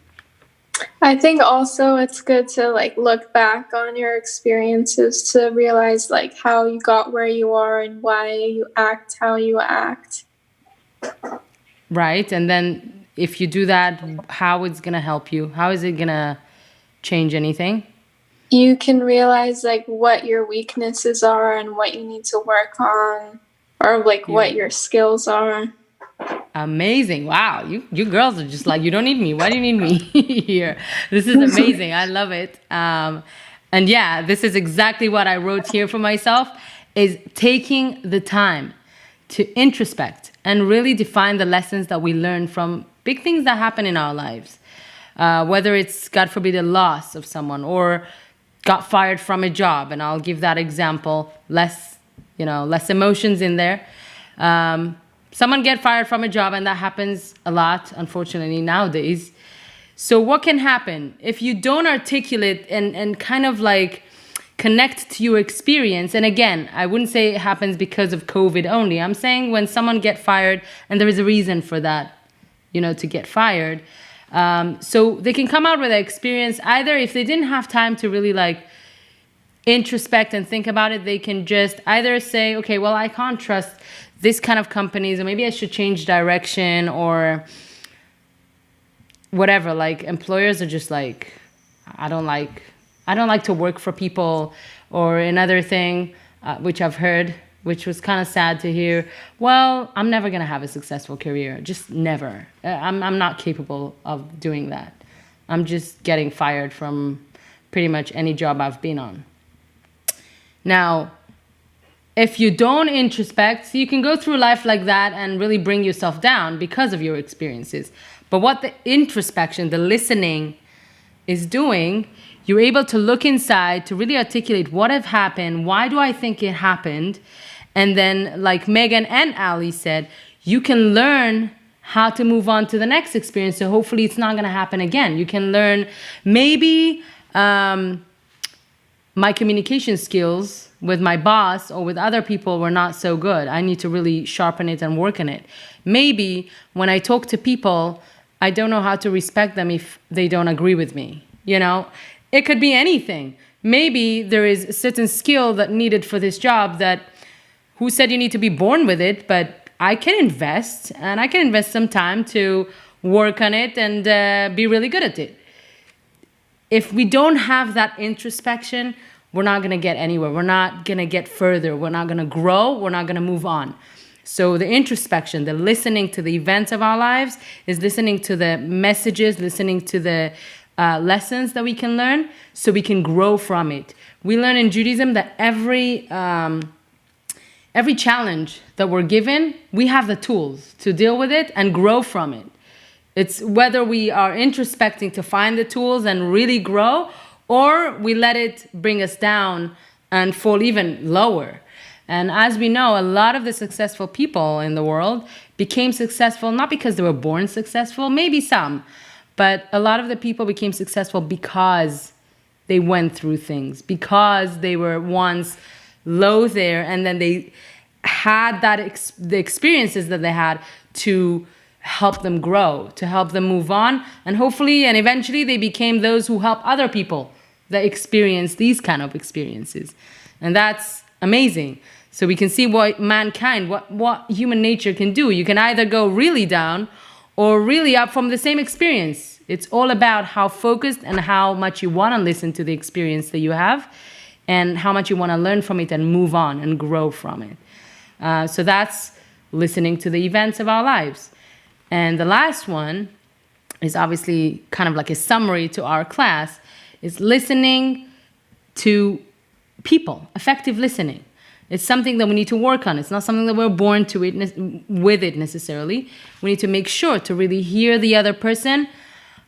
I think also it's good to look back on your experiences to realize how you got where you are and why you act how you act. Right. And then if you do that, how it's going to help you? How is it going to change anything? You can realize what your weaknesses are and what you need to work on, or what your skills are. Amazing. Wow. You girls are just you don't need me. Why do you need me here? This is amazing. I love it. And yeah, this is exactly what I wrote here for myself, is taking the time to introspect and really define the lessons that we learn from big things that happen in our lives. Whether it's, God forbid, a loss of someone, or got fired from a job. And I'll give that example, less emotions in there. Someone get fired from a job, and that happens a lot, unfortunately, nowadays. So what can happen if you don't articulate and kind of connect to your experience? And again, I wouldn't say it happens because of COVID only. I'm saying when someone get fired and there is a reason for that, to get fired. So they can come out with an experience. Either if they didn't have time to really introspect and think about it, they can just either say, okay, well, I can't trust this kind of companies, or maybe I should change direction, or whatever. Employers are just I don't like to work for people. Or another thing, which I've heard, which was kind of sad to hear, well, I'm never going to have a successful career. Just never. I'm not capable of doing that. I'm just getting fired from pretty much any job I've been on. Now, if you don't introspect, so you can go through life like that and really bring yourself down because of your experiences. But what the introspection, the listening is doing, you're able to look inside to really articulate what have happened, why do I think it happened? And then, like Megan and Ali said, you can learn how to move on to the next experience. So hopefully it's not going to happen again. You can learn maybe my communication skills with my boss or with other people were not so good. I need to really sharpen it and work on it. Maybe when I talk to people, I don't know how to respect them if they don't agree with me. You know, it could be anything. Maybe there is a certain skill that needed for this job that who said you need to be born with it, but I can invest, and I can invest some time to work on it and be really good at it. If we don't have that introspection, we're not going to get anywhere. We're not going to get further. We're not going to grow. We're not going to move on. So the introspection, the listening to the events of our lives, is listening to the messages, listening to the lessons that we can learn so we can grow from it. We learn in Judaism that every challenge that we're given, we have the tools to deal with it and grow from it. It's whether we are introspecting to find the tools and really grow, or we let it bring us down and fall even lower. And as we know, a lot of the successful people in the world became successful not because they were born successful, maybe some, but a lot of the people became successful because they went through things, because they were once low there, and then they had the experiences that they had to help them grow, to help them move on, and hopefully and eventually they became those who help other people that experience these kind of experiences. And that's amazing. So we can see what mankind, what human nature can do. You can either go really down or really up from the same experience. It's all about how focused and how much you want to listen to the experience that you have and how much you want to learn from it and move on and grow from it. So that's listening to the events of our lives. And the last one is obviously kind of like a summary to our class, is listening to people, effective listening. It's something that we need to work on. It's not something that we're born to with it necessarily. We need to make sure to really hear the other person,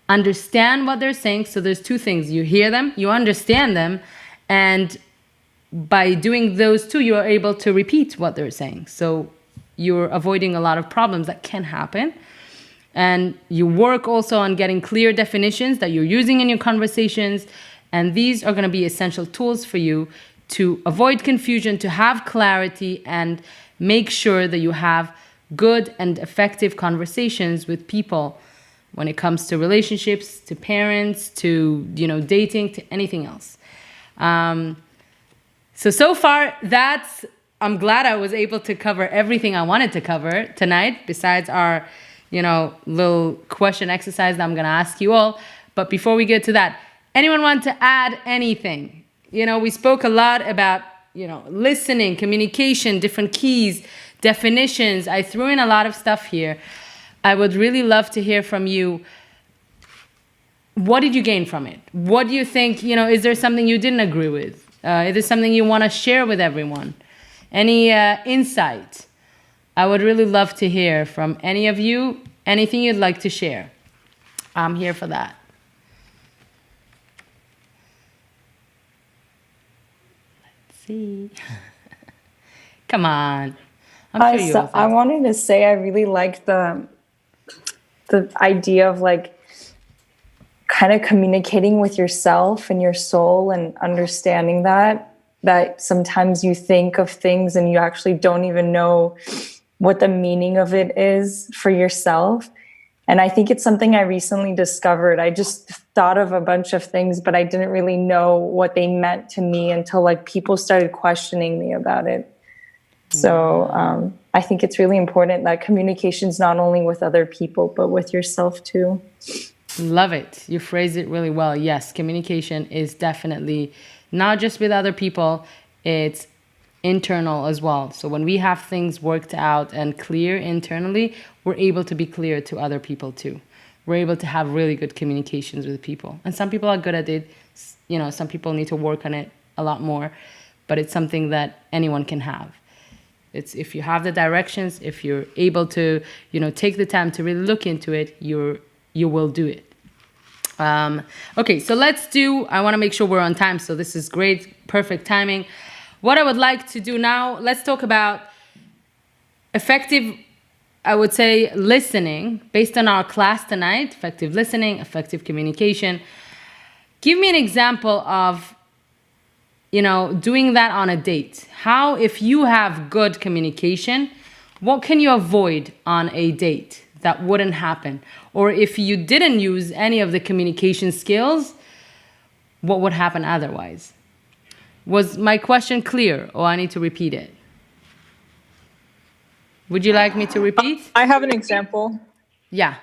understand what they're saying. So there's two things. You hear them, you understand them, and by doing those two, you are able to repeat what they're saying. So you're avoiding a lot of problems that can happen. And you work also on getting clear definitions that you're using in your conversations. And these are going to be essential tools for you to avoid confusion, to have clarity, and make sure that you have good and effective conversations with people when it comes to relationships, to parents, to, dating, to anything else. So far, I'm glad I was able to cover everything I wanted to cover tonight, besides our, little question exercise that I'm going to ask you all. But before we get to that, anyone want to add anything? We spoke a lot about, listening, communication, different keys, definitions. I threw in a lot of stuff here. I would really love to hear from you. What did you gain from it? What do you think, is there something you didn't agree with? Is there something you want to share with everyone? Any insight? I would really love to hear from any of you, anything you'd like to share. I'm here for that. Let's see. Come on. I wanted to say I really liked the idea of kind of communicating with yourself and your soul and understanding that sometimes you think of things and you actually don't even know what the meaning of it is for yourself. And I think it's something I recently discovered. I just thought of a bunch of things, but I didn't really know what they meant to me until people started questioning me about it. So I think it's really important that communication's not only with other people, but with yourself too. Love it. You phrased it really well. Yes, communication is definitely not just with other people, it's internal as well. So when we have things worked out and clear internally, we're able to be clear to other people too. We're able to have really good communications with people. And some people are good at it. Some people need to work on it a lot more, but it's something that anyone can have. It's if you have the directions, if you're able to, take the time to really look into it, you will do it. Okay, so I want to make sure we're on time. So this is great, perfect timing. What I would like to do now, let's talk about effective, I would say, listening based on our class tonight. Effective listening, effective communication. Give me an example of doing that on a date. How, if you have good communication, what can you avoid on a date that wouldn't happen? Or if you didn't use any of the communication skills, what would happen otherwise? Was my question clear, or I need to repeat it? Would you like me to repeat? I have an example. Yeah.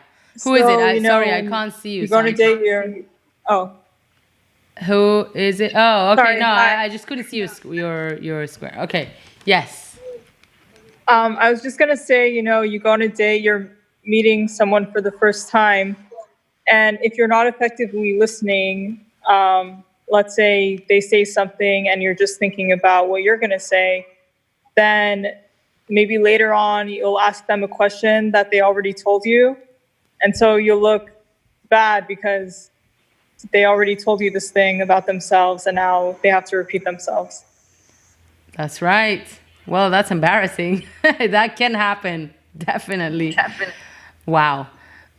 Who is it? So, Sorry, I can't see you. You're going to date Oh. Who is it? Oh, okay. Sorry, No, I just couldn't see your square. Okay. Yes. I was just going to say, you go on a date, you're meeting someone for the first time. And if you're not effectively listening, let's say they say something and you're just thinking about what you're going to say, then maybe later on you'll ask them a question that they already told you. And so you'll look bad because they already told you this thing about themselves and now they have to repeat themselves. That's right. Well, that's embarrassing. That can happen. Definitely. Wow.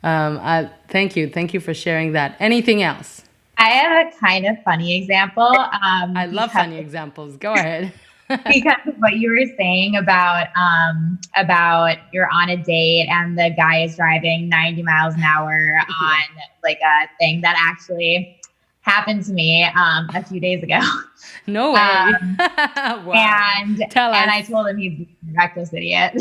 Thank you. Thank you for sharing that. Anything else? I have a kind of funny example. I love funny examples. Go ahead. Because of what you were saying about you're on a date and the guy is driving 90 miles an hour on like a thing that actually happened to me a few days ago. No way. Wow. And Tell us. And I told him he's a reckless idiot.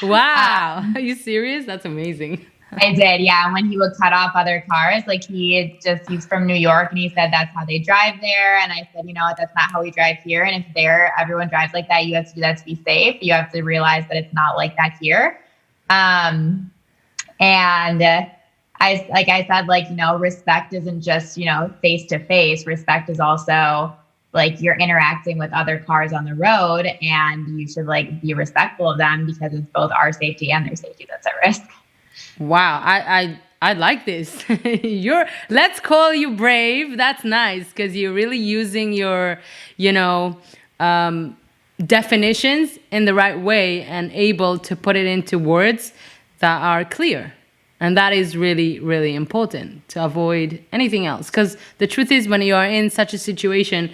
Wow. Are you serious? That's amazing. I did, yeah. When he would cut off other cars, like he's from New York and he said that's how they drive there. And I said, you know what, that's not how we drive here. And if everyone drives like that, you have to do that to be safe. You have to realize that it's not like that here. And I said, respect isn't just, face to face. Respect is also like you're interacting with other cars on the road and you should be respectful of them because it's both our safety and their safety that's at risk. Wow, I like this. Let's call you brave. That's nice because you're really using your, definitions in the right way and able to put it into words that are clear. And that is really, really important to avoid anything else. Because the truth is, when you are in such a situation,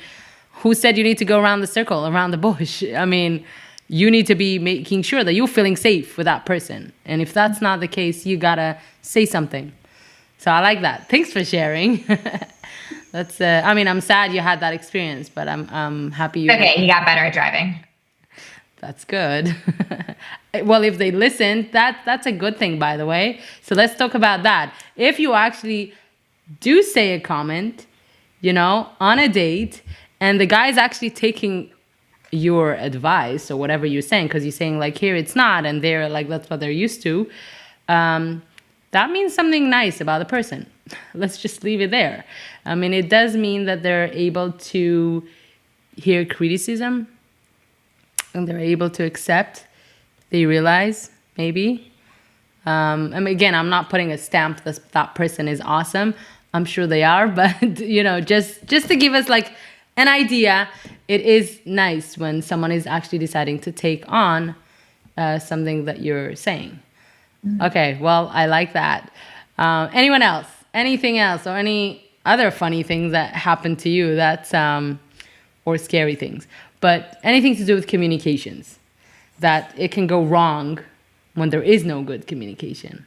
who said you need to go around the circle, around the bush? I mean, you need to be making sure that you're feeling safe with that person. And if that's not the case, you gotta say something. So I like that. Thanks for sharing. That's. I'm sad you had that experience, but I'm happy you. Okay, he got better at driving. That's good. Well, if they listened, that's a good thing, by the way. So let's talk about that. If you actually do say a comment, on a date, and the guy's actually taking your advice or whatever you're saying, because you're saying here it's not, and they're that's what they're used to, that means something nice about the person. Let's just leave it there. It does mean that they're able to hear criticism and they're able to accept. They realize maybe. Again, I'm not putting a stamp that person is awesome. I'm sure they are, but just to give us an idea, it is nice when someone is actually deciding to take on something that you're saying. Mm-hmm. Okay, well, I like that. Anyone else? Anything else? Or any other funny things that happened to you that's, or scary things? But anything to do with communications, that it can go wrong when there is no good communication.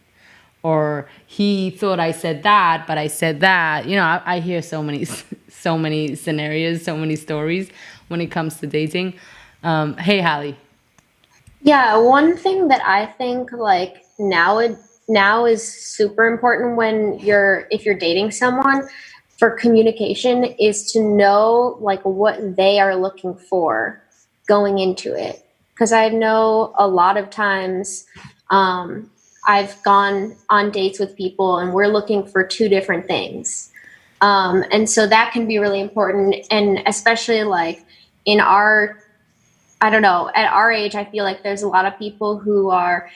Or he thought I said that, but I said that. I hear so many scenarios, so many stories when it comes to dating. Hey, Hallie. Yeah, one thing that I think now is super important if you're dating someone for communication is to know what they are looking for going into it. Because I know a lot of times I've gone on dates with people and we're looking for two different things. And so that can be really important. And especially in at our age, I feel like there's a lot of people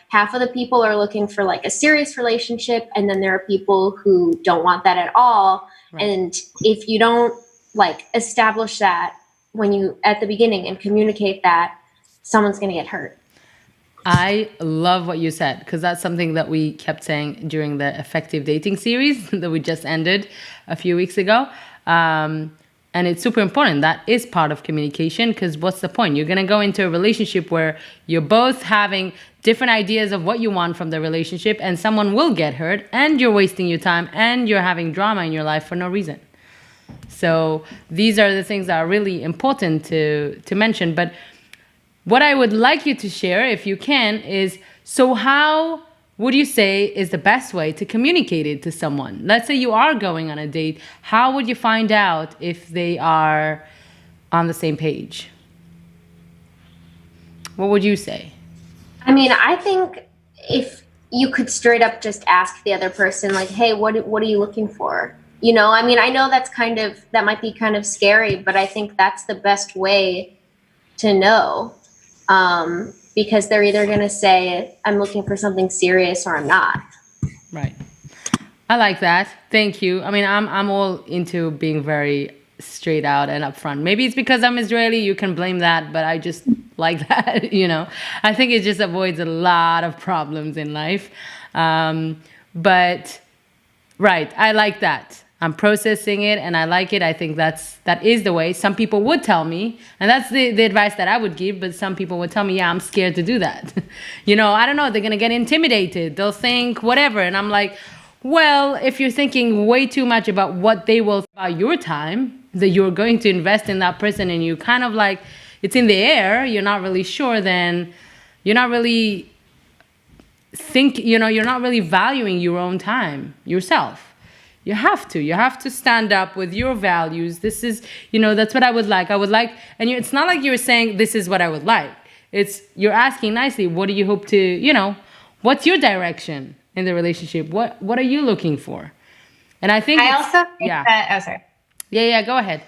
half of the people are looking for a serious relationship. And then there are people who don't want that at all. Right. And if you don't establish that at the beginning and communicate that, someone's going to get hurt. I love what you said, because that's something that we kept saying during the effective dating series that we just ended a few weeks ago. And And it's super important. That is part of communication, because what's the point? You're going to go into a relationship where you're both having different ideas of what you want from the relationship, and someone will get hurt, and you're wasting your time, and you're having drama in your life for no reason. So these are the things that are really important to mention. But what I would like you to share, if you can, is, so how would you say is the best way to communicate it to someone? Let's say you are going on a date. How would you find out if they are on the same page? What would you say? I mean, I think if you could straight up just ask the other person, like, hey, what are you looking for? You know, I mean, I know that might be kind of scary, but I think that's the best way to know. Because they're either going to say, I'm looking for something serious, or I'm not. Right. I like that. Thank you. I mean, I'm all into being very straight out and upfront. Maybe it's because I'm Israeli, you can blame that, but I just like that, you know. I think it just avoids a lot of problems in life. But, right, I like that. I'm processing it and I like it. I think that is the way. Some people would tell me, and that's the advice that I would give, but some people would tell me, yeah, I'm scared to do that. You know, I don't know, they're going to get intimidated. They'll think whatever. And I'm like, well, if you're thinking way too much about what they will think about your time, that you're going to invest in that person, and you kind of like, it's in the air, you're not really sure, then you're not really you're not really valuing your own time, yourself. You have to stand up with your values. This is, that's what I would like. And it's not like you're saying, this is what I would like. It's, you're asking nicely, what do you hope to, what's your direction in the relationship? What are you looking for? And I think sorry. Yeah, go ahead.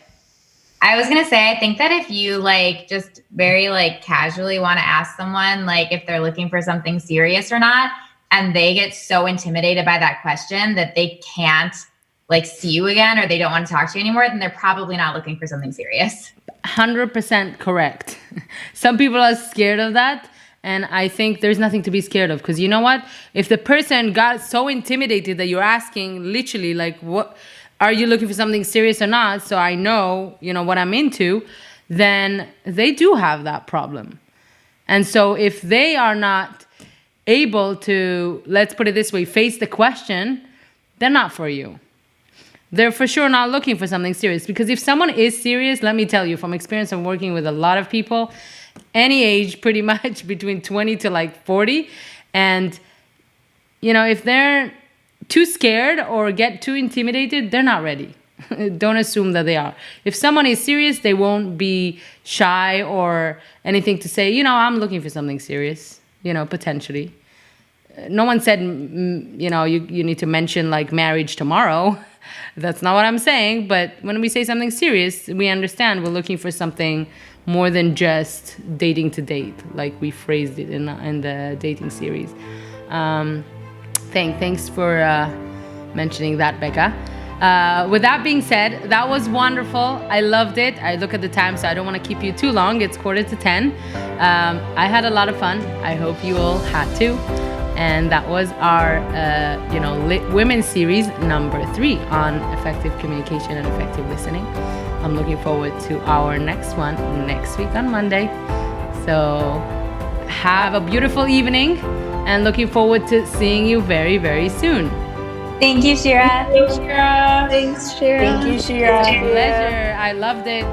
I was going to say, I think that if you just very casually want to ask someone, if they're looking for something serious or not, and they get so intimidated by that question that they can't see you again, or they don't want to talk to you anymore, then they're probably not looking for something serious. 100% correct. Some people are scared of that. And I think there's nothing to be scared of, because you know what? If the person got so intimidated that you're asking literally what are you looking for, something serious or not? So I know, what I'm into, then they do have that problem. And so if they are not able to, let's put it this way, face the question, they're not for you. They're for sure not looking for something serious. Because if someone is serious, let me tell you from experience of working with a lot of people, any age pretty much between 20 to 40, and if they're too scared or get too intimidated, they're not ready. Don't assume that they are. If someone is serious, they won't be shy or anything to say, I'm looking for something serious, potentially. No one said, you need to mention marriage tomorrow. That's not what I'm saying. But when we say something serious, we understand we're looking for something more than just dating to date, like we phrased it in the dating series. Thanks for mentioning that, Becca. With that being said, that was wonderful. I loved it. I look at the time, so I don't want to keep you too long. It's 9:45. I had a lot of fun. I hope you all had too. And that was our, women's series number 3 on effective communication and effective listening. I'm looking forward to our next one next week on Monday. So have a beautiful evening, and looking forward to seeing you very, very soon. Thank you, Shira. Thanks, Shira. Thanks, Shira. Thank you, Shira. Pleasure. I loved it.